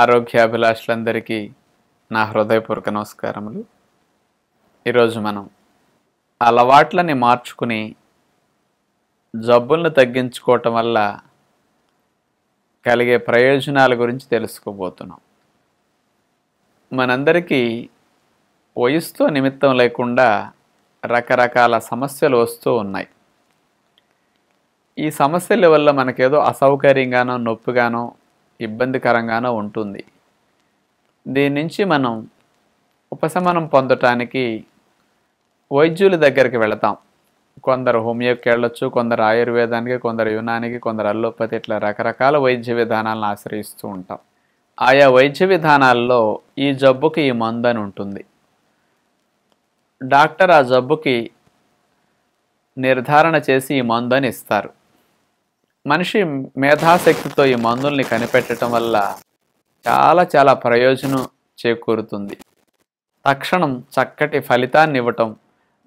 ఆరోగ్యాభిలాషులందరికీ నా హృదయపూర్వక నమస్కారములు. ఈరోజు మనం అలవాట్లని మార్చుకుని జబ్బులను తగ్గించుకోవటం వల్ల కలిగే ప్రయోజనాల గురించి తెలుసుకోబోతున్నాం. మనందరికీ వయసుతో నిమిత్తం లేకుండా రకరకాల సమస్యలు వస్తూ ఉన్నాయి. ఈ సమస్యల వల్ల మనకేదో అసౌకర్యంగానో నొప్పిగానో ఇబ్బందికరంగానో ఉంటుంది. దీని నుంచి మనం ఉపశమనం పొందటానికి వైద్యుల దగ్గరికి వెళతాం. కొందరు హోమియోకి వెళ్ళొచ్చు, కొందరు ఆయుర్వేదానికి, కొందరు యునానికి, కొందరు అల్లోపతి, ఇట్లా రకరకాల వైద్య విధానాలను ఆశ్రయిస్తూ ఉంటాం. ఆయా వైద్య విధానాల్లో ఈ జబ్బుకి ఈ మందు అని ఉంటుంది. డాక్టర్ ఆ జబ్బుకి నిర్ధారణ చేసి ఈ మందు అని ఇస్తారు. మనిషి మేధాశక్తితో ఈ మందుల్ని కనిపెట్టడం వల్ల చాలా ప్రయోజనం చేకూరుతుంది. తక్షణం చక్కటి ఫలితాన్ని ఇవ్వటం,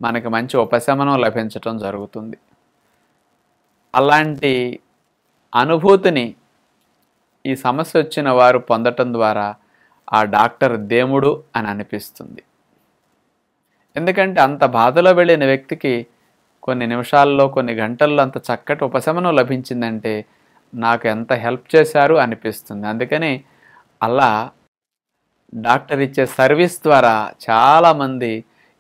మనకి మంచి ఉపశమనం లభించటం జరుగుతుంది. అలాంటి అనుభూతిని ఈ సమస్య వచ్చిన వారు పొందటం ద్వారా ఆ డాక్టర్ దేవుడు అని అనిపిస్తుంది. ఎందుకంటే అంత బాధలో వెళ్ళిన వ్యక్తికి కొన్ని నిమిషాల్లో, కొన్ని గంటల్లో అంత చక్కటి ఉపశమనం లభించిందంటే నాకు ఎంత హెల్ప్ చేశారు అనిపిస్తుంది. అందుకని అలా డాక్టర్ ఇచ్చే సర్వీస్ ద్వారా చాలామంది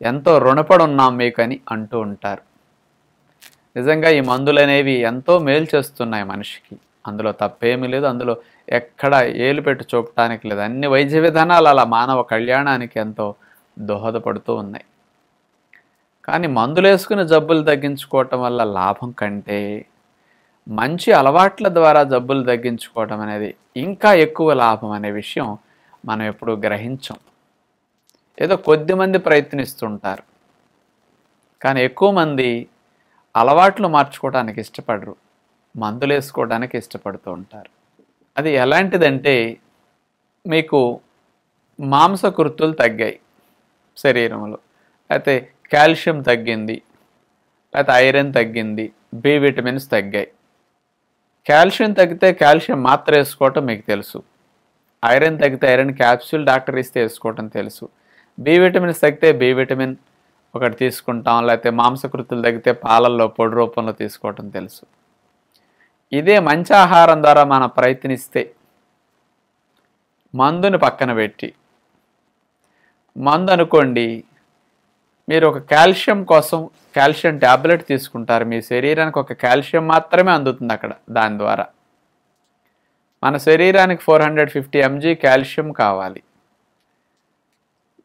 ఎంతో రుణపడి ఉన్నాం మీకు అని అంటూ ఉంటారు. నిజంగా ఈ మందులు అనేవి ఎంతో మేలు చేస్తున్నాయి మనిషికి. అందులో తప్పేమీ లేదు, అందులో ఎక్కడ ఏలు పెట్టి చూపటానికి లేదు. అన్ని వైద్య విధానాలు అలా మానవ కళ్యాణానికి ఎంతో దోహదపడుతూ ఉన్నాయి. కానీ మందులు వేసుకుని జబ్బులు తగ్గించుకోవటం వల్ల లాభం కంటే మంచి అలవాట్ల ద్వారా జబ్బులు తగ్గించుకోవటం అనేది ఇంకా ఎక్కువ లాభం అనే విషయం మనం ఎప్పుడూ గ్రహించం. ఏదో కొద్దిమంది ప్రయత్నిస్తుంటారు, కానీ ఎక్కువ మంది అలవాట్లు మార్చుకోవడానికి ఇష్టపడరు, మందులు వేసుకోవడానికి ఇష్టపడుతూ ఉంటారు. అది ఎలాంటిదంటే, మీకు మాంసకృతులు తగ్గాయి శరీరంలో, అయితే కాల్షియం తగ్గింది, లేకపోతే ఐరన్ తగ్గింది, బి విటమిన్స్ తగ్గాయి. కాల్షియం తగ్గితే కాల్షియం మాత్ర వేసుకోవటం మీకు తెలుసు. ఐరన్ తగ్గితే ఐరన్ క్యాప్సూల్ డాక్టర్ ఇస్తే వేసుకోవటం తెలుసు. బి విటమిన్స్ తగ్గితే బి విటమిన్ ఒకటి తీసుకుంటాం, లేకపోతే మాంసకృతులు తగ్గితే పాలల్లో పొడి రూపంలో తీసుకోవటం తెలుసు. ఇదే మంచి ఆహారం ద్వారా మనం ప్రయత్నిస్తే, మందుని పక్కన పెట్టి, మందు అనుకోండి, మీరు ఒక కాల్షియం కోసం కాల్షియం ట్యాబ్లెట్ తీసుకుంటారు. మీ శరీరానికి ఒక కాల్షియం మాత్రమే అందుతుంది అక్కడ. దాని ద్వారా మన శరీరానికి 450 mg కాల్షియం కావాలి.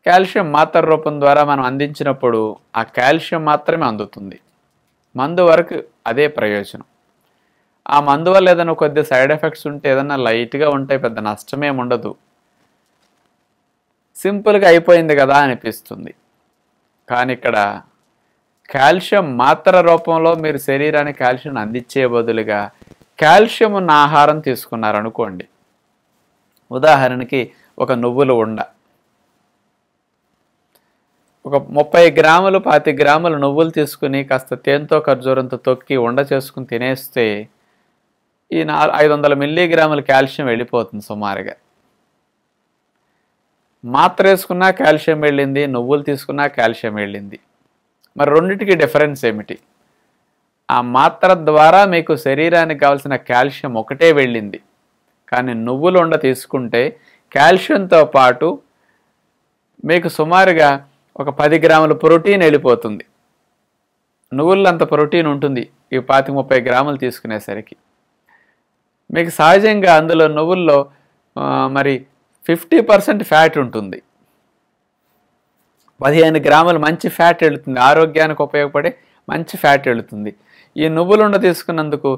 కాల్షియం మాత్ర రూపం ద్వారా మనం అందించినప్పుడు ఆ కాల్షియం మాత్రమే అందుతుంది. మందు వరకు అదే ప్రయోజనం. ఆ మందు వల్ల ఏదైనా కొద్ది సైడ్ ఎఫెక్ట్స్ ఉంటే, ఏదైనా లైట్గా ఉంటాయి, పెద్ద నష్టమేం ఉండదు, సింపుల్గా అయిపోయింది కదా అనిపిస్తుంది. కానీ ఇక్కడ కాల్షియం మాత్ర రూపంలో మీరు శరీరానికి కాల్షియం అందించే బదులుగా కాల్షియం ఉన్న ఆహారం తీసుకున్నారనుకోండి. ఉదాహరణకి ఒక నువ్వుల ఉండ, ఒక 30 గ్రాములు 25 గ్రాములు నువ్వులు తీసుకుని కాస్త తేనెతో ఖర్జూరంతో తొక్కి ఉండ చేసుకుని తినేస్తే ఈ 500 మిల్లీగ్రాముల కాల్షియం వెళ్ళిపోతుంది సుమారుగా. మాత్ర వేసుకున్నా కాల్షియం వెళ్ళింది, నువ్వులు తీసుకున్నా కాల్షియం వెళ్ళింది. మరి రెండింటికి డిఫరెన్స్ ఏమిటి? ఆ మాత్ర ద్వారా మీకు శరీరానికి కావాల్సిన కాల్షియం ఒకటే వెళ్ళింది, కానీ నువ్వులు ఉండ తీసుకుంటే కాల్షియంతో పాటు మీకు సుమారుగా ఒక 10 గ్రాముల ప్రోటీన్ వెళ్ళిపోతుంది. నువ్వుల్లో అంత ప్రోటీన్ ఉంటుంది ఈ 25-30 గ్రాములు తీసుకునేసరికి. మీకు సహజంగా అందులో నువ్వుల్లో మరి 50% ఫ్యాట్ ఉంటుంది. 15 గ్రాములు మంచి ఫ్యాట్ వెళుతుంది, ఆరోగ్యానికి ఉపయోగపడే మంచి ఫ్యాట్ వెళుతుంది. ఈ నువ్వులుండ తీసుకున్నందుకు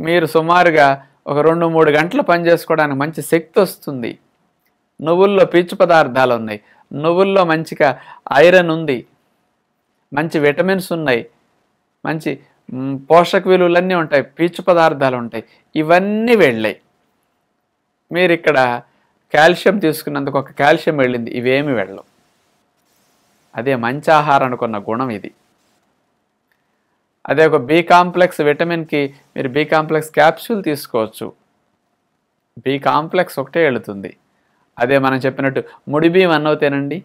మీరు సుమారుగా ఒక 2-3 గంటలు పనిచేసుకోవడానికి మంచి శక్తి వస్తుంది. నువ్వుల్లో పీచు పదార్థాలు ఉన్నాయి, నువ్వుల్లో మంచిగా ఐరన్ ఉంది, మంచి విటమిన్స్ ఉన్నాయి, మంచి పోషక విలువలన్నీ ఉంటాయి, పీచు పదార్థాలు ఉంటాయి. ఇవన్నీ వెళ్ళాయి. మీరు ఇక్కడ కాల్షియం తీసుకున్నందుకు ఒక కాల్షియం వెళ్ళింది, ఇవేమి వెళ్ళవు. అదే మంచి ఆహారం అనుకున్న గుణం ఇది. అదే ఒక బి కాంప్లెక్స్ విటమిన్కి మీరు బి కాంప్లెక్స్ క్యాప్సూల్ తీసుకోవచ్చు. బి కాంప్లెక్స్ ఒకటే వెళుతుంది, అదే మనం చెప్పినట్టు ముడి బియ్యం అన్నం తినండి,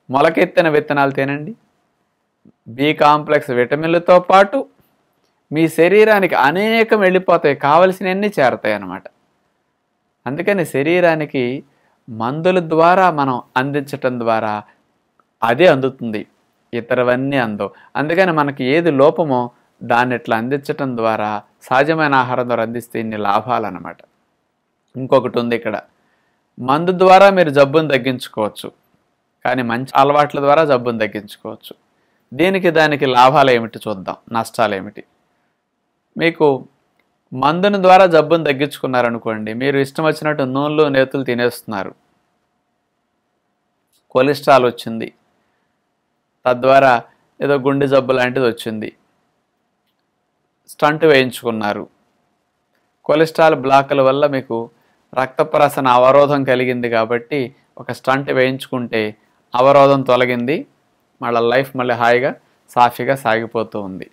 మొలకెత్తిన విత్తనాలు తినండి. బి కాంప్లెక్స్ విటమిన్లతో పాటు మీ శరీరానికి అనేకం వెళ్ళిపోతాయి, కావలసినవన్నీ చేరతాయి అన్నమాట. అందుకని శరీరానికి మందుల ద్వారా మనం అందించటం ద్వారా అదే అందుతుంది, ఇతరవన్నీ అందవు. అందుకని మనకి ఏది లోపమో దాన్ని ఇట్లా అందించటం ద్వారా, సహజమైన ఆహారం ద్వారా అందిస్తే ఇన్ని లాభాలు అన్నమాట. ఇంకొకటి ఉంది ఇక్కడ, మందు ద్వారా మీరు జబ్బును తగ్గించుకోవచ్చు, కానీ మంచి అలవాట్ల ద్వారా జబ్బును తగ్గించుకోవచ్చు. దానికి లాభాలు ఏమిటి చూద్దాం, నష్టాలు ఏమిటి. మీకు మందుని ద్వారా జబ్బును తగ్గించుకున్నారనుకోండి, మీరు ఇష్టం వచ్చినట్టు నూనెలు నేతులు తినేస్తున్నారు, కొలెస్ట్రాల్ వచ్చింది, తద్వారా ఏదో గుండె జబ్బు లాంటిది వచ్చింది, స్టంట్ వేయించుకున్నారు, కొలెస్ట్రాల్ బ్లాకుల వల్ల మీకు రక్త ప్రసరణ అవరోధం కలిగింది కాబట్టి ఒక స్టంట్ వేయించుకుంటే అవరోధం తొలగింది, మళ్ళీ హాయిగా సాఫీగా సాగిపోతూ ఉంది.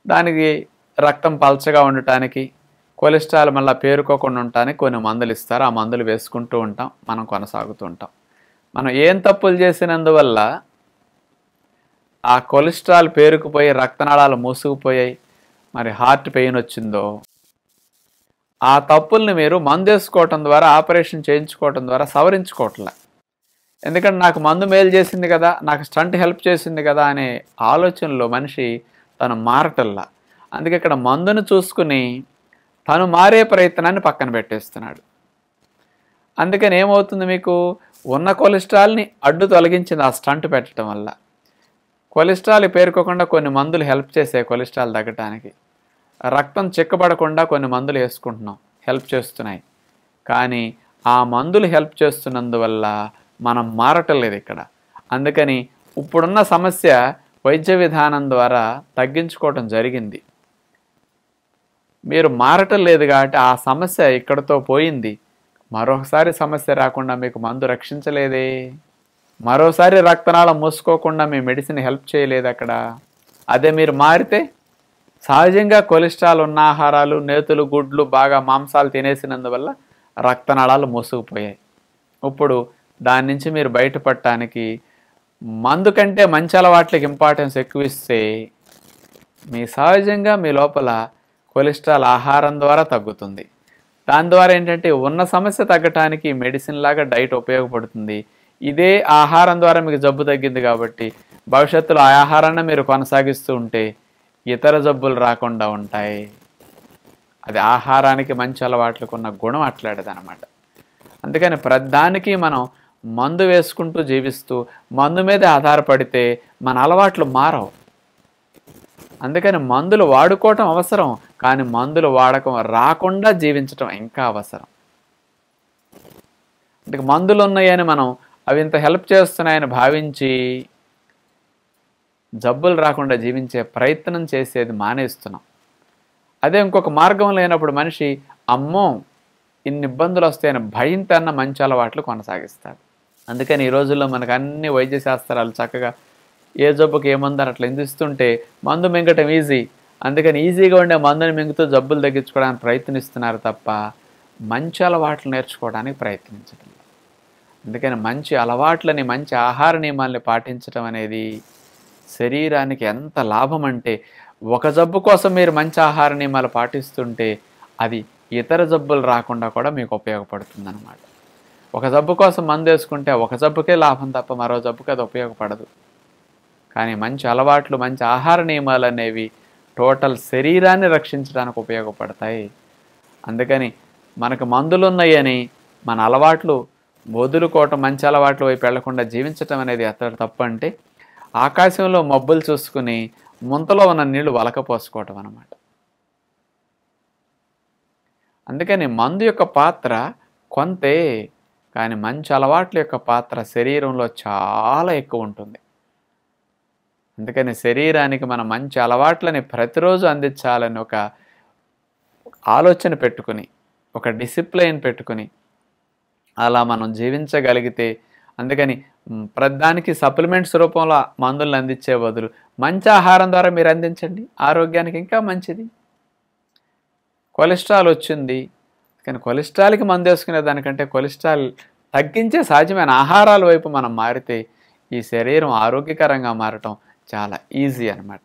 దానికి రక్తం పల్చగా ఉండటానికి, కొలెస్ట్రాల్ మళ్ళీ పేరుకోకుండా ఉండటానికి కొన్ని మందులు ఇస్తారు. ఆ మందులు వేసుకుంటూ ఉంటాం, మనం కొనసాగుతూ ఉంటాం. మనం ఏం తప్పులు చేసినందువల్ల ఆ కొలెస్ట్రాల్ పేరుకుపోయి రక్తనాళాలు మూసుకుపోయాయి, మరి హార్ట్ పెయిన్ వచ్చిందో, ఆ తప్పుల్ని మీరు మందు వేసుకోవటం ద్వారా, ఆపరేషన్ చేయించుకోవటం ద్వారా సవరించుకోవట్లే. ఎందుకంటే నాకు మందు మేలు చేసింది కదా, నాకు స్టంట్ హెల్ప్ చేసింది కదా అనే ఆలోచనలో మనిషి తను మారటల్లా. అందుకే ఇక్కడ మందును చూసుకుని తను మారే ప్రయత్నాన్ని పక్కన పెట్టేస్తున్నాడు. అందుకని ఏమవుతుంది, మీకు ఉన్న కొలెస్ట్రాల్ని అడ్డు తొలగించింది ఆ స్టంట్ పెట్టడం వల్ల. కొలెస్ట్రాల్ పేరుకోకుండా కొన్ని మందులు హెల్ప్ చేసాయి కొలెస్ట్రాల్ తగ్గటానికి, రక్తం చిక్కబడకుండా కొన్ని మందులు వేసుకుంటున్నాం, హెల్ప్ చేస్తున్నాయి. కానీ ఆ మందులు హెల్ప్ చేస్తున్నందువల్ల మనం మారటం లేదు ఇక్కడ. అందుకని ఇప్పుడున్న సమస్య వైద్య విధానం ద్వారా తగ్గించుకోవటం జరిగింది, మీరు మారటం లేదు కాబట్టి ఆ సమస్య ఇక్కడతో పోయింది. మరొకసారి సమస్య రాకుండా మీకు మందు రక్షించలేదే, మరోసారి రక్తనాళం మూసుకోకుండా మీ మెడిసిన్ హెల్ప్ చేయలేదు అక్కడ. అదే మీరు మారితే సహజంగా కొలెస్ట్రాల్ ఉన్న ఆహారాలు, నేతులు, గుడ్లు, బాగా మాంసాలు తినేసినందువల్ల రక్తనాళాలు మూసుకుపోయాయి. ఇప్పుడు దాని నుంచి మీరు బయటపడటానికి మందు కంటే మంచి అలవాట్లకి ఇంపార్టెన్స్ ఎక్కువ ఇస్తే మీ సహజంగా మీ లోపల కొలెస్ట్రాల్ ఆహారం ద్వారా తగ్గుతుంది. దాని ద్వారా ఏంటంటే ఉన్న సమస్య తగ్గటానికి మెడిసిన్ లాగా డైట్ ఉపయోగపడుతుంది. ఇదే ఆహారం ద్వారా మీకు జబ్బు తగ్గింది కాబట్టి భవిష్యత్తులో ఆ ఆహారాన్ని మీరు కొనసాగిస్తూ ఉంటే ఇతర జబ్బులు రాకుండా ఉంటాయి. అది ఆహారానికి మంచి అలవాట్లకు ఉన్న గుణం అట్లాంటిదన్నమాట. అందుకని ప్రతిదానికి మనం మందు వేసుకుంటూ జీవిస్తూ మందు మీదే ఆధారపడితే మన అలవాట్లు మారవు. అందుకని మందులు వాడుకోవటం అవసరం, కానీ మందులు వాడకం రాకుండా జీవించటం ఇంకా అవసరం. అంటే మందులు ఉన్నాయని మనం అవి ఇంత హెల్ప్ చేస్తున్నాయని భావించి జబ్బులు రాకుండా జీవించే ప్రయత్నం చేసేది మానేస్తున్నాం. అదే ఇంకొక మార్గం లేనప్పుడు మనిషి అమ్మో ఇన్ని ఇబ్బందులు వస్తాయని భయంతో అన్న మంచి అలవాట్లు కొనసాగిస్తాడు. అందుకని ఈ రోజుల్లో మనకు అన్ని వైద్య శాస్త్రాలు చక్కగా ఏ జబ్బుకి ఏ మందు అట్లా అందిస్తుంటే మందు మింగటం ఈజీ. అందుకని ఈజీగా ఉండే మందుని మింగుతూ జబ్బులు తగ్గించుకోవడానికి ప్రయత్నిస్తున్నారు తప్ప మంచి అలవాట్లు నేర్చుకోవడానికి ప్రయత్నించడం. అందుకని మంచి అలవాట్లని, మంచి ఆహార నియమాల్ని పాటించడం అనేది శరీరానికి ఎంత లాభం అంటే, ఒక జబ్బు కోసం మీరు మంచి ఆహార నియమాలు పాటిస్తుంటే అది ఇతర జబ్బులు రాకుండా కూడా మీకు ఉపయోగపడుతుంది అన్నమాట. ఒక జబ్బు కోసం మందు వేసుకుంటే ఒక జబ్బుకే లాభం తప్ప మరో జబ్బుకి అది ఉపయోగపడదు. కానీ మంచి అలవాట్లు, మంచి ఆహార నియమాలు అనేవి టోటల్ శరీరాన్ని రక్షించడానికి ఉపయోగపడతాయి. అందుకని మనకు మందులు ఉన్నాయని మన అలవాట్లు వదులుకోవటం, మంచి అలవాట్ల వైపు వెళ్లకుండా జీవించటం అనేది ఎత్తడం తప్పు. అంటే ఆకాశంలో మబ్బులు చూసుకుని ముంతలో ఉన్న నీళ్లు వలకపోసుకోవటం అన్నమాట. అందుకని మందు యొక్క పాత్ర కొంతే, కానీ మంచి అలవాట్ల యొక్క పాత్ర శరీరంలో చాలా ఎక్కువ ఉంటుంది. అందుకని శరీరానికి మన మంచి అలవాట్లని ప్రతిరోజు అందించాలని ఒక ఆలోచన పెట్టుకుని, ఒక డిసిప్లైన్ పెట్టుకుని అలా మనం జీవించగలిగితే, అందుకని ప్రతిదానికి సప్లిమెంట్స్ రూపంలో మందులను అందించే బదులు మంచి ఆహారం ద్వారా మీరు అందించండి, ఆరోగ్యానికి ఇంకా మంచిది. కొలెస్ట్రాల్ వచ్చింది కానీ కొలెస్ట్రాల్కి మందు వేసుకునే దానికంటే కొలెస్ట్రాల్ తగ్గించే సాధ్యమైన ఆహారాల వైపు మనం మారితే ఈ శరీరం ఆరోగ్యకరంగా మారటం చాలా ఈజీ అన్నమాట.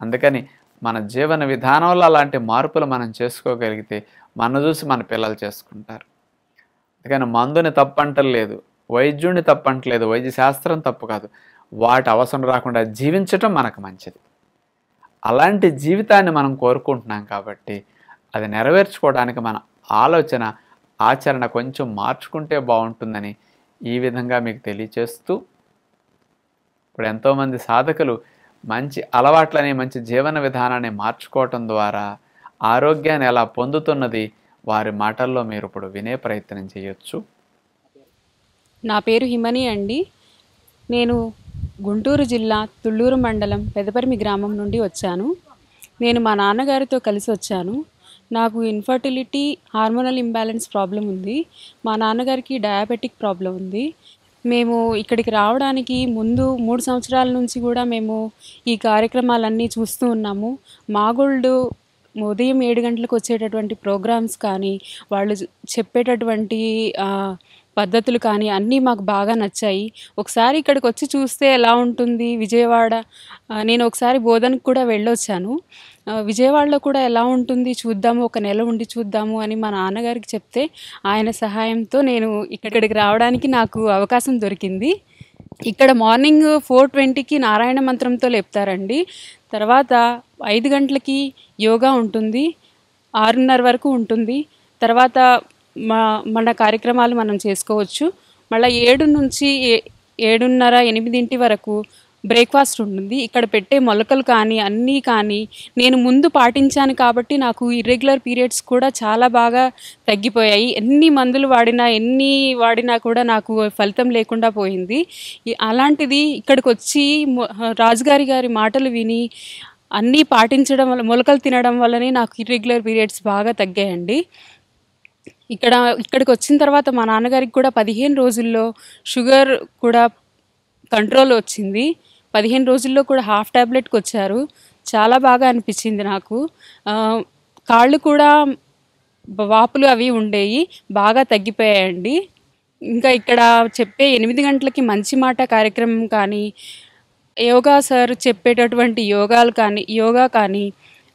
అందుకని మన జీవన విధానంలో అలాంటి మార్పులు మనం చేసుకోగలిగితే మన చూసి మన పిల్లలు చేసుకుంటారు. అందుకని మందుని తప్పంటలేదు, వైద్యుడిని తప్పంటలేదు, వైద్య శాస్త్రం తప్పు కాదు. వాటి అవసరం రాకుండా జీవించటం మనకు మంచిది. అలాంటి జీవితాన్ని మనం కోరుకుంటున్నాం కాబట్టి అది నెరవేర్చుకోవడానికి మన ఆలోచన ఆచరణ కొంచెం మార్చుకుంటే బాగుంటుందని ఈ విధంగా మీకు తెలియచేస్తూ, ఇప్పుడు ఎంతోమంది సాధకులు మంచి అలవాట్లని మంచి జీవన విధానాన్ని మార్చుకోవటం ద్వారా ఆరోగ్యాన్ని ఎలా పొందుతున్నది వారి మాటల్లో మీరు ఇప్పుడు వినే ప్రయత్నం చేయొచ్చు. నా పేరు హిమని అండి. నేను గుంటూరు జిల్లా తుళ్ళూరు మండలం పెదపరిమి గ్రామం నుండి వచ్చాను. నేను మా నాన్నగారితో కలిసి వచ్చాను. నాకు ఇన్ఫర్టిలిటీ, హార్మోనల్ ఇంబ్యాలెన్స్ ప్రాబ్లం ఉంది. మా నాన్నగారికి డయాబెటిక్ ప్రాబ్లం ఉంది. మేము ఇక్కడికి రావడానికి ముందు 3 సంవత్సరాల నుంచి కూడా మేము ఈ కార్యక్రమాలన్నీ చూస్తూ ఉన్నాము. మాగోల్డ్ ఉదయం 7 గంటలకు వచ్చేటటువంటి ప్రోగ్రామ్స్ కానీ, వాళ్ళు చెప్పేటటువంటి పద్ధతులు కానీ అన్నీ మాకు బాగా నచ్చాయి. ఒకసారి ఇక్కడికి వచ్చి చూస్తే ఎలా ఉంటుంది విజయవాడ, నేను ఒకసారి బోధనకు కూడా వెళ్ళొచ్చాను. విజయవాడలో కూడా ఎలా ఉంటుంది చూద్దాము, ఒక నెల ఉండి చూద్దాము అని మా నాన్నగారికి చెప్తే ఆయన సహాయంతో నేను ఇక్కడికి రావడానికి నాకు అవకాశం దొరికింది. ఇక్కడ మార్నింగ్ 4:20కి నారాయణ మంత్రంతో లేపుతారండి. తర్వాత 5 గంటలకి యోగా ఉంటుంది, 6:30 వరకు ఉంటుంది. తర్వాత మన కార్యక్రమాలు మనం చేసుకోవచ్చు. మళ్ళీ 7 నుంచి 7:30, 8 వరకు బ్రేక్ఫాస్ట్ ఉంటుంది. ఇక్కడ పెట్టే మొలకలు కానీ అన్నీ కానీ నేను ముందు పాటించాను కాబట్టి నాకు ఇర్రెగ్యులర్ పీరియడ్స్ కూడా చాలా బాగా తగ్గిపోయాయి. ఎన్ని మందులు వాడినా కూడా నాకు ఫలితం లేకుండా పోయింది. అలాంటిది ఇక్కడికి వచ్చి రాజుగారి మాటలు విని అన్నీ పాటించడం వల్ల, మొలకలు తినడం వల్లనే నాకు ఇర్రెగ్యులర్ పీరియడ్స్ బాగా తగ్గాయండి. ఇక్కడికి వచ్చిన తర్వాత మా నాన్నగారికి కూడా 15 రోజుల్లో షుగర్ కూడా కంట్రోల్ వచ్చింది. 15 రోజుల్లో కూడా హాఫ్ ట్యాబ్లెట్కి వచ్చారు. చాలా బాగా అనిపించింది నాకు. కాళ్ళు కూడా వాపులు అవి ఉండేవి, బాగా తగ్గిపోయాయండి. ఇంకా ఇక్కడ చెప్పే 8 గంటలకి మంచి మాట కార్యక్రమం కానీ, యోగా సార్ చెప్పేటటువంటి యోగా కానీ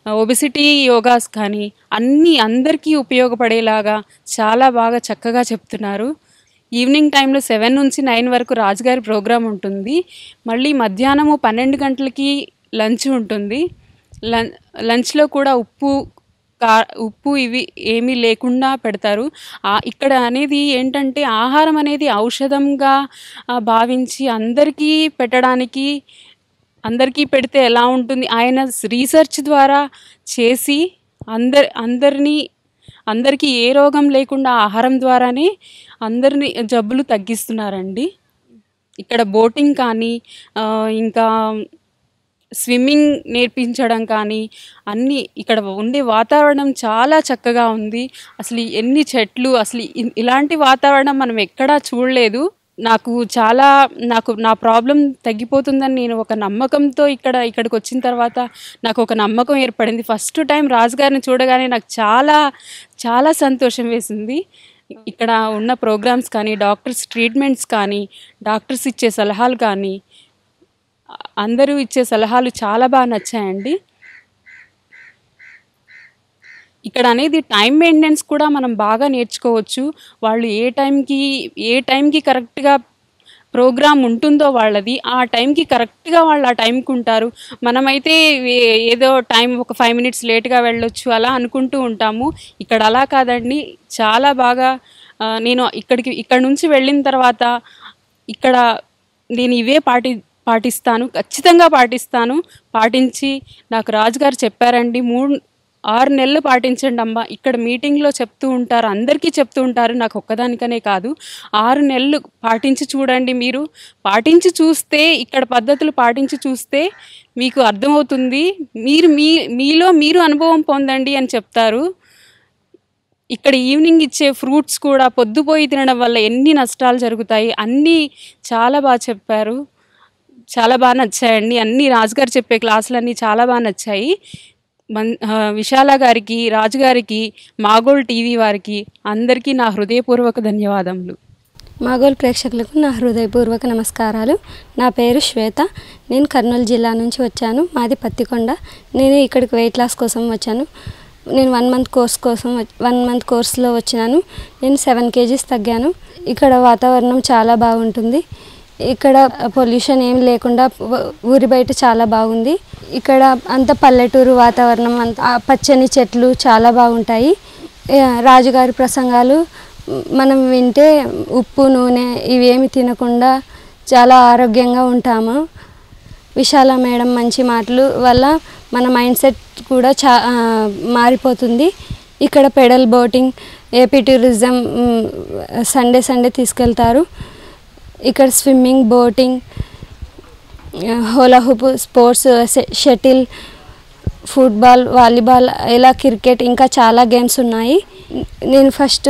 ఒబిసిటీ యోగాస్ కానీ అన్నీ అందరికీ ఉపయోగపడేలాగా చాలా బాగా చక్కగా చెప్తున్నారు. ఈవినింగ్ టైంలో 7 నుంచి 9 వరకు రాజుగారి ప్రోగ్రాం ఉంటుంది. మళ్ళీ మధ్యాహ్నము 12 గంటలకి లంచ్ ఉంటుంది. లంచ్లో కూడా ఉప్పు ఇవి ఏమీ లేకుండా పెడతారు. ఇక్కడ అనేది ఏంటంటే ఆహారం అనేది ఔషధంగా భావించి అందరికీ పెట్టడానికి, అందరికీ పెడితే ఎలా ఉంటుంది ఆయన రీసెర్చ్ ద్వారా చేసి అందరికీ ఏ రోగం లేకుండా ఆహారం ద్వారానే అందరినీ జబ్బులు తగ్గిస్తున్నారండి. ఇక్కడ బోటింగ్ కానీ ఇంకా స్విమ్మింగ్ నేర్పించడం కానీ అన్నీ, ఇక్కడ ఉండే వాతావరణం చాలా చక్కగా ఉంది. అసలు ఎన్ని చెట్లు, అసలు ఇలాంటి వాతావరణం మనం ఎక్కడా చూడలేదు. నా ప్రాబ్లం తగ్గిపోతుందని నేను ఒక నమ్మకంతో ఇక్కడికి వచ్చిన తర్వాత నాకు ఒక నమ్మకం ఏర్పడింది. ఫస్ట్ టైం రాజుగారిని చూడగానే నాకు చాలా చాలా సంతోషం వేసింది. ఇక్కడ ఉన్న ప్రోగ్రామ్స్ కానీ, డాక్టర్స్ ట్రీట్మెంట్స్ కానీ, డాక్టర్స్ ఇచ్చే సలహాలు కానీ, అందరూ ఇచ్చే సలహాలు చాలా బాగా నచ్చాయండి. ఇక్కడ అనేది టైం మెయింటెనెన్స్ కూడా మనం బాగా నేర్చుకోవచ్చు. వాళ్ళు ఏ టైంకి కరెక్ట్గా ప్రోగ్రామ్ ఉంటుందో వాళ్ళది, ఆ టైంకి కరెక్ట్గా వాళ్ళు ఆ టైంకి ఉంటారు. మనమైతే ఏదో టైం ఒక 5 మినిట్స్ లేట్గా వెళ్ళొచ్చు అలా అనుకుంటూ ఉంటాము. ఇక్కడ అలా కాదండి, చాలా బాగా. నేను ఇక్కడ నుంచి వెళ్ళిన తర్వాత నేను ఇవే పాటిస్తాను, ఖచ్చితంగా పాటించి నాకు రాజుగారు చెప్పారండి, 6 నెలలు పాటించండి అమ్మ. ఇక్కడ మీటింగ్లో చెప్తూ ఉంటారు, అందరికీ చెప్తూ ఉంటారు, నాకు ఒక్కదానికనే కాదు. 6 నెలలు పాటించి చూడండి. మీరు పాటించి చూస్తే, ఇక్కడ పద్ధతులు పాటించి చూస్తే మీకు అర్థమవుతుంది. మీలో మీరు అనుభవం పొందండి అని చెప్తారు. ఇక్కడ ఈవినింగ్ ఇచ్చే ఫ్రూట్స్ కూడా పొద్దుపోయి తినడం వల్ల ఎన్ని నష్టాలు జరుగుతాయి అన్నీ చాలా బాగా చెప్పారు. చాలా బాగా నచ్చాయండి. అన్నీ రాజుగారు చెప్పే క్లాసులన్నీ చాలా బాగా నచ్చాయి. విశాల గారికి, రాజు గారికి, మాగోల్ టీవీ వారికి అందరికీ నా హృదయపూర్వక ధన్యవాదములు. మాగోల్ ప్రేక్షకులకు నా హృదయపూర్వక నమస్కారాలు. నా పేరు శ్వేత. నేను కర్నూలు జిల్లా నుంచి వచ్చాను. మాది పత్తికొండ. నేను ఇక్కడికి వెయిట్ లాస్ కోసం వచ్చాను. నేను 1 మంత్ కోర్స్లో వచ్చినాను. నేను 7 kgs తగ్గాను. ఇక్కడ వాతావరణం చాలా బాగుంటుంది. ఇక్కడ పొల్యూషన్ ఏం లేకుండా ఊరి బయట చాలా బాగుంది. ఇక్కడ అంత పల్లెటూరు వాతావరణం, అంత పచ్చని చెట్లు చాలా బాగుంటాయి. రాజుగారి ప్రసంగాలు మనం వింటే ఉప్పు నూనె ఇవేమి తినకుండా చాలా ఆరోగ్యంగా ఉంటాము. విశాల మేడం మంచి మాటలు వల్ల మన మైండ్ సెట్ కూడా మారిపోతుంది. ఇక్కడ pedal boating, AP tourism Sunday తీసుకెళ్తారు. ఇక్కడ swimming, boating, hula hoop, sports, shuttle, football, volleyball, ఇలా క్రికెట్, ఇంకా చాలా గేమ్స్ ఉన్నాయి. నేను ఫస్ట్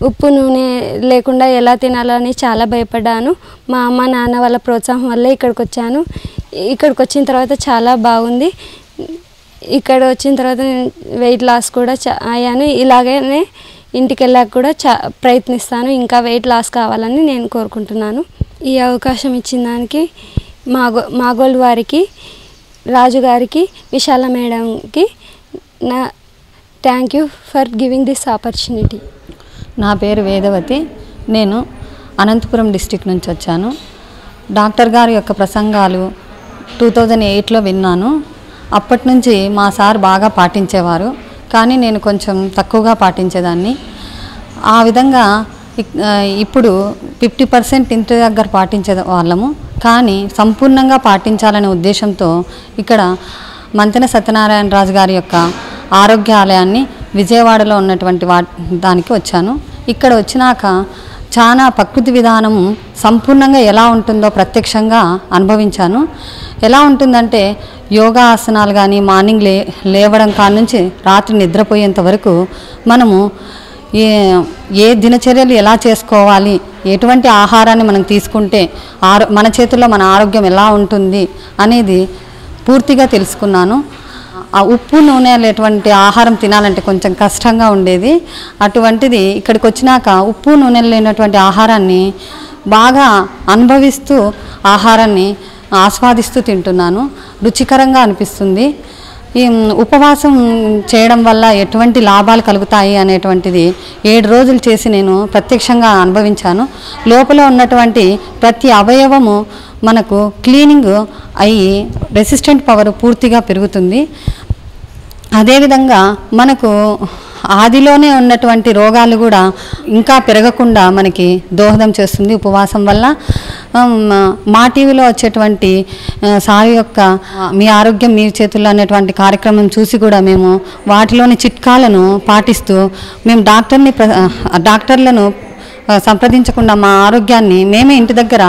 ఉప్పు నూనె లేకుండా ఎలా తినాలని చాలా భయపడ్డాను. మా అమ్మ నాన్న వాళ్ళ ప్రోత్సాహం వల్ల ఇక్కడికి వచ్చాను. ఇక్కడికి వచ్చిన తర్వాత చాలా బాగుంది. ఇక్కడ వచ్చిన తర్వాత నేను వెయిట్ లాస్ కూడా అయ్యాను. ఇలాగనే ఇంటికి వెళ్ళాక కూడా ప్రయత్నిస్తాను. ఇంకా వెయిట్ లాస్ కావాలని నేను కోరుకుంటున్నాను. ఈ అవకాశం ఇచ్చిన దానికి మాగోల్ వారికి, రాజు గారికి, విశాల మేడంకి నా thank you for giving this opportunity. నా పేరు వేదవతి. నేను అనంతపురం డిస్టిక్ నుంచి వచ్చాను. డాక్టర్ గారి యొక్క ప్రసంగాలు 2008లో విన్నాను. అప్పటి నుంచి మా సార్ బాగా పాటించేవారు, కానీ నేను కొంచెం తక్కువగా పాటించేదాన్ని. ఆ విధంగా ఇప్పుడు 50% ఇంటి దగ్గర పాటించే వాళ్ళము, కానీ సంపూర్ణంగా పాటించాలనే ఉద్దేశంతో ఇక్కడ మంతెన సత్యనారాయణ రాజు గారి యొక్క ఆరోగ్యాలయాన్ని విజయవాడలో ఉన్నటువంటి దానికి వచ్చాను. ఇక్కడ వచ్చినాక చాలా ప్రకృతి విధానము సంపూర్ణంగా ఎలా ఉంటుందో ప్రత్యక్షంగా అనుభవించాను. ఎలా ఉంటుందంటే యోగా ఆసనాలు కానీ మార్నింగ్ లేవడం కాడ నుంచి రాత్రి నిద్రపోయేంత వరకు మనము ఏ దినచర్యలు ఎలా చేసుకోవాలి, ఎటువంటి ఆహారాన్ని మనం తీసుకుంటే మన చేతుల్లో మన ఆరోగ్యం ఎలా ఉంటుంది అనేది పూర్తిగా తెలుసుకున్నాను. ఆ ఉప్పు నూనె లేటువంటి ఆహారం తినాలంటే కొంచెం కష్టంగా ఉండేది. అటువంటిది ఇక్కడికి వచ్చినాక ఉప్పు నూనె లేనటువంటి ఆహారాన్ని బాగా అనుభవిస్తూ ఆహారాన్ని ఆస్వాదిస్తూ తింటున్నాను. రుచికరంగా అనిపిస్తుంది. ఈ ఉపవాసం చేయడం వల్ల ఎటువంటి లాభాలు కలుగుతాయి అనేటువంటిది 7 రోజులు చేసి నేను ప్రత్యక్షంగా అనుభవించాను. లోపల ఉన్నటువంటి ప్రతి అవయవము మనకు క్లీనింగ్ అయ్యి రెసిస్టెంట్ పవర్ పూర్తిగా పెరుగుతుంది. అదేవిధంగా మనకు ఆదిలోనే ఉన్నటువంటి రోగాలు కూడా ఇంకా పెరగకుండా మనకి దోహదం చేస్తుంది ఉపవాసం వల్ల. మా టీవీలో వచ్చేటువంటి సాయి యొక్క మీ ఆరోగ్యం మీ చేతుల్లో అనేటువంటి కార్యక్రమం చూసి కూడా మేము వాటిలోని చిట్కాలను పాటిస్తూ మేము డాక్టర్లను సంప్రదించకుండా మా ఆరోగ్యాన్ని మేమే ఇంటి దగ్గర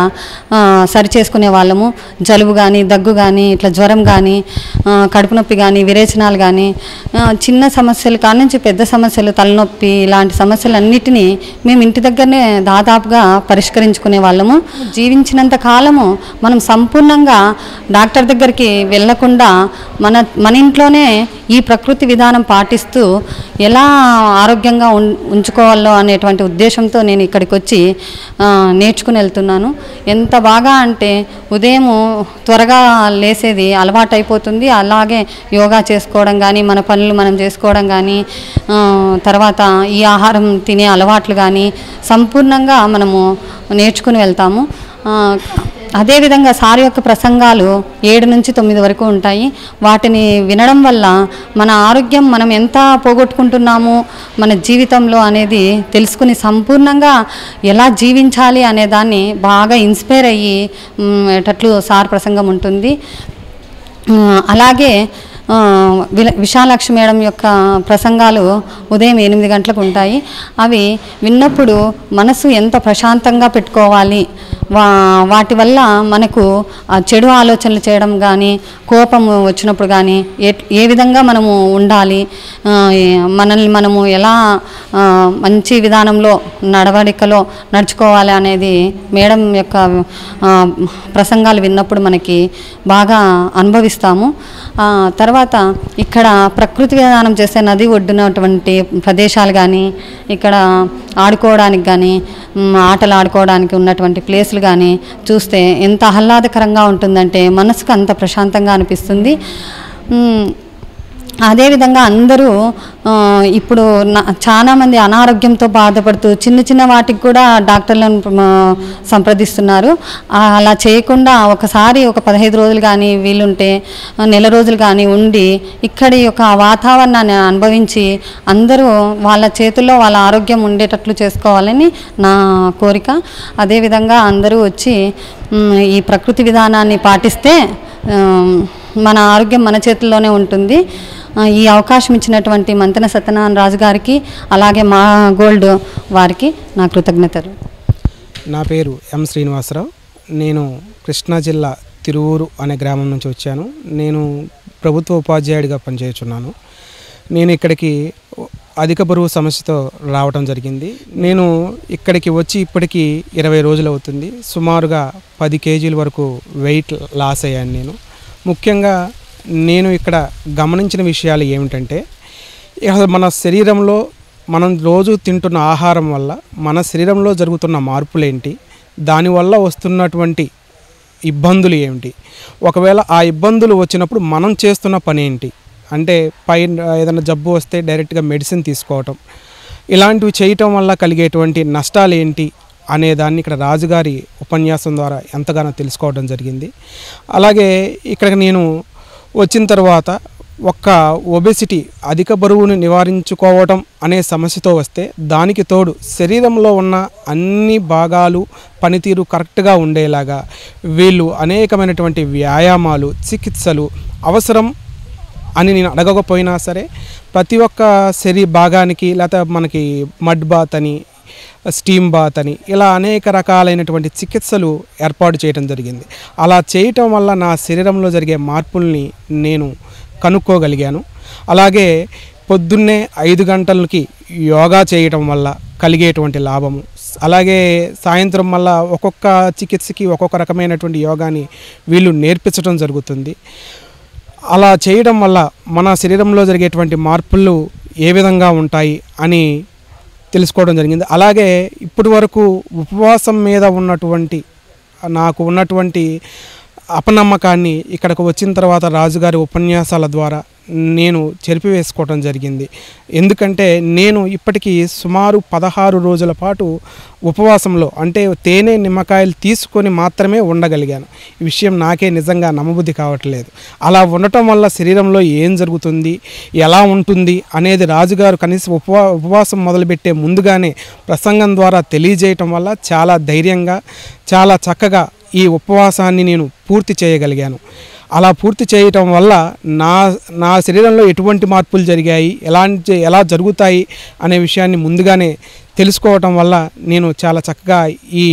సరి చేసుకునే వాళ్ళము. జలుబు కానీ, దగ్గు కానీ, ఇట్లా జ్వరం కానీ, కడుపు నొప్పి కానీ, విరేచనాలు కానీ, చిన్న సమస్యలు కాడ నుంచి పెద్ద సమస్యలు, తలనొప్పి, ఇలాంటి సమస్యలన్నిటినీ మేము ఇంటి దగ్గరనే దాదాపుగా పరిష్కరించుకునే వాళ్ళము. జీవించినంత కాలము మనం సంపూర్ణంగా డాక్టర్ దగ్గరికి వెళ్ళకుండా మన ఇంట్లోనే ఈ ప్రకృతి విధానం పాటిస్తూ ఎలా ఆరోగ్యంగా ఉంచుకోవాలో అనేటువంటి ఉద్దేశంతో నేను ఇక్కడికి వచ్చి నేర్చుకుని వెళ్తున్నాను. ఎంత బాగా అంటే ఉదయం త్వరగా లేసేది అలవాటు అయిపోతుంది. అలాగే యోగా చేసుకోవడం కానీ, మన పనులు మనం చేసుకోవడం కానీ, తర్వాత ఈ ఆహారం తినే అలవాట్లు కానీ సంపూర్ణంగా మనము నేర్చుకుని వెళ్తాము. అదేవిధంగా సార్ యొక్క ప్రసంగాలు 7 నుంచి 9 వరకు ఉంటాయి. వాటిని వినడం వల్ల మన ఆరోగ్యం మనం ఎంత పోగొట్టుకుంటున్నాము మన జీవితంలో అనేది తెలుసుకుని సంపూర్ణంగా ఎలా జీవించాలి అనే దాన్ని బాగా ఇన్స్పైర్ అయ్యేటట్లు సార్ ప్రసంగం ఉంటుంది. అలాగే విశాలాక్షి మేడం యొక్క ప్రసంగాలు ఉదయం 8 గంటలకు ఉంటాయి. అవి విన్నప్పుడు మనసు ఎంత ప్రశాంతంగా పెట్టుకోవాలి, వాటి వల్ల మనకు చెడు ఆలోచనలు చేయడం కానీ, కోపం వచ్చినప్పుడు కానీ ఏ విధంగా మనము ఉండాలి, మనల్ని మనము ఎలా మంచి విధానంలో నడవడికలో నడుచుకోవాలి అనేది మేడం యొక్క ప్రసంగాలు విన్నప్పుడు మనకి బాగా అనుభవిస్తాము. తర్వాత ఇక్కడ ప్రకృతి విధానం చేసే నది ఒడ్డునటువంటి ప్రదేశాలు కానీ, ఇక్కడ ఆడుకోవడానికి కానీ, ఆటలు ఆడుకోవడానికి ఉన్నటువంటి ప్లేసులు కానీ చూస్తే ఎంత ఆహ్లాదకరంగా ఉంటుందంటే మనసుకు అంత ప్రశాంతంగా అనిపిస్తుంది. అదేవిధంగా అందరూ ఇప్పుడు చాలామంది అనారోగ్యంతో బాధపడుతూ చిన్న చిన్న వాటికి కూడా డాక్టర్లను సంప్రదిస్తున్నారు. అలా చేయకుండా ఒకసారి ఒక 15 రోజులు కానీ వీలుంటే నెల రోజులు కానీ ఉండి ఇక్కడి యొక్క వాతావరణాన్ని అనుభవించి అందరూ వాళ్ళ చేతుల్లో వాళ్ళ ఆరోగ్యం ఉండేటట్లు చేసుకోవాలని నా కోరిక. అదేవిధంగా అందరూ వచ్చి ఈ ప్రకృతి విధానాన్ని పాటిస్తే మన ఆరోగ్యం మన చేతుల్లోనే ఉంటుంది. ఈ అవకాశం ఇచ్చినటువంటి మంతెన సత్యనారాయణ రాజు గారికి, అలాగే మా గోల్డ్ వారికి నా కృతజ్ఞతలు. నా పేరు ఎం శ్రీనివాసరావు. నేను కృష్ణా జిల్లా తిరువూరు అనే గ్రామం నుంచి వచ్చాను. నేను ప్రభుత్వ ఉపాధ్యాయుడిగా పనిచేస్తున్నాను. నేను ఇక్కడికి అధిక బరువు సమస్యతో రావడం జరిగింది. నేను ఇక్కడికి వచ్చి ఇప్పటికీ 20 రోజులు అవుతుంది. సుమారుగా 10 కేజీల వరకు వెయిట్ లాస్ అయ్యాను నేను. ముఖ్యంగా నేను ఇక్కడ గమనించిన విషయాలు ఏమిటంటే, మన శరీరంలో మనం రోజు తింటున్న ఆహారం వల్ల మన శరీరంలో జరుగుతున్న మార్పులేంటి, దానివల్ల వస్తున్నటువంటి ఇబ్బందులు ఏమిటి, ఒకవేళ ఆ ఇబ్బందులు వచ్చినప్పుడు మనం చేస్తున్న పని ఏంటి, అంటే ఏదైనా జబ్బు వస్తే డైరెక్ట్గా మెడిసిన్ తీసుకోవటం, ఇలాంటివి చేయటం వల్ల కలిగేటువంటి నష్టాలు ఏంటి అనేదాన్ని ఇక్కడ రాజుగారి ఉపన్యాసం ద్వారా ఎంతగానో తెలుసుకోవడం జరిగింది. అలాగే ఇక్కడ నేను వచ్చిన తర్వాత ఒబెసిటీ అధిక బరువును నివారించుకోవటం అనే సమస్యతో వస్తే దానికి తోడు శరీరంలో ఉన్న అన్ని భాగాలు పనితీరు కరెక్ట్గా ఉండేలాగా వీళ్ళు అనేకమైనటువంటి వ్యాయామాలు, చికిత్సలు అవసరం అని నేను అడగకపోయినా సరే ప్రతి ఒక్క భాగానికి, లేకపోతే మనకి మడ్ బాత్ అని, స్టీమ్ బాత్ అని ఇలా అనేక రకాలైనటువంటి చికిత్సలు ఏర్పాటు చేయడం జరిగింది. అలా చేయటం వల్ల నా శరీరంలో జరిగే మార్పుల్ని నేను కనుక్కోగలిగాను. అలాగే పొద్దున్నే 5 గంటలకి యోగా చేయటం వల్ల కలిగేటువంటి లాభము, అలాగే సాయంత్రం వల్ల ఒక్కొక్క చికిత్సకి ఒక్కొక్క రకమైనటువంటి యోగాని వీళ్ళు నేర్పించడం జరుగుతుంది. అలా చేయడం వల్ల మన శరీరంలో జరిగేటువంటి మార్పులు ఏ విధంగా ఉంటాయి అని తెలుసుకోవడం జరిగింది. అలాగే ఇప్పటి వరకు ఉపవాసం మీద నాకు ఉన్నటువంటి అపనమ్మకాన్ని ఇక్కడికి వచ్చిన తర్వాత రాజుగారి ఉపన్యాసాల ద్వారా నేను చెరిపివేసుకోవడం జరిగింది. ఎందుకంటే నేను ఇప్పటికీ సుమారు 16 రోజుల పాటు ఉపవాసంలో, అంటే తేనె నిమ్మకాయలు తీసుకొని మాత్రమే ఉండగలిగాను. ఈ విషయం నాకే నిజంగా నమ్మబుద్ధి కావట్లేదు. అలా ఉండటం వల్ల శరీరంలో ఏం జరుగుతుంది, ఎలా ఉంటుంది అనేది రాజుగారు కనీసం ఉపవాసం మొదలుపెట్టే ముందుగానే ప్రసంగం ద్వారా తెలియజేయటం వల్ల చాలా ధైర్యంగా, చాలా చక్కగా ఈ ఉపవాసాన్ని నేను పూర్తి చేయగలిగాను. అలా పూర్తి చేయటం వల్ల నా శరీరంలో ఎటువంటి మార్పులు జరిగాయి, ఎలా జరుగుతాయి అనే విషయాన్ని ముందుగానే తెలుసుకోవటం వల్ల నేను చాలా చక్కగా ఈ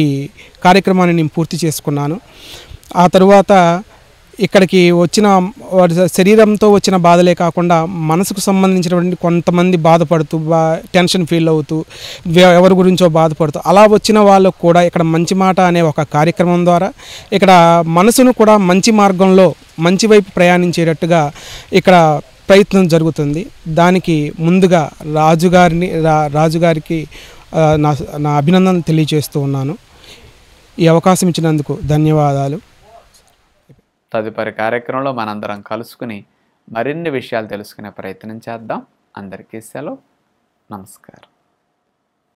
కార్యక్రమాన్ని నేను పూర్తి చేసుకున్నాను. ఆ తరువాత ఇక్కడికి వచ్చిన శరీరంతో వచ్చిన బాధలే కాకుండా మనసుకు సంబంధించినటువంటి కొంతమంది బాధపడుతూ టెన్షన్ ఫీల్ అవుతూ ఎవరి గురించో బాధపడుతూ అలా వచ్చిన వాళ్ళకు కూడా ఇక్కడ మంచి మాట అనే ఒక కార్యక్రమం ద్వారా ఇక్కడ మనసును కూడా మంచి మార్గంలో మంచి వైపు ప్రయాణించేటట్టుగా ఇక్కడ ప్రయత్నం జరుగుతుంది. దానికి ముందుగా రాజుగారికి నా అభినందనలు తెలియజేస్తూ ఉన్నాను. ఈ అవకాశం ఇచ్చినందుకు ధన్యవాదాలు. తదుపరి కార్యక్రమంలో మనందరం కలుసుకుని మరిన్ని విషయాలు తెలుసుకునే ప్రయత్నం చేద్దాం. అందరికీ సెలవు. నమస్కారం.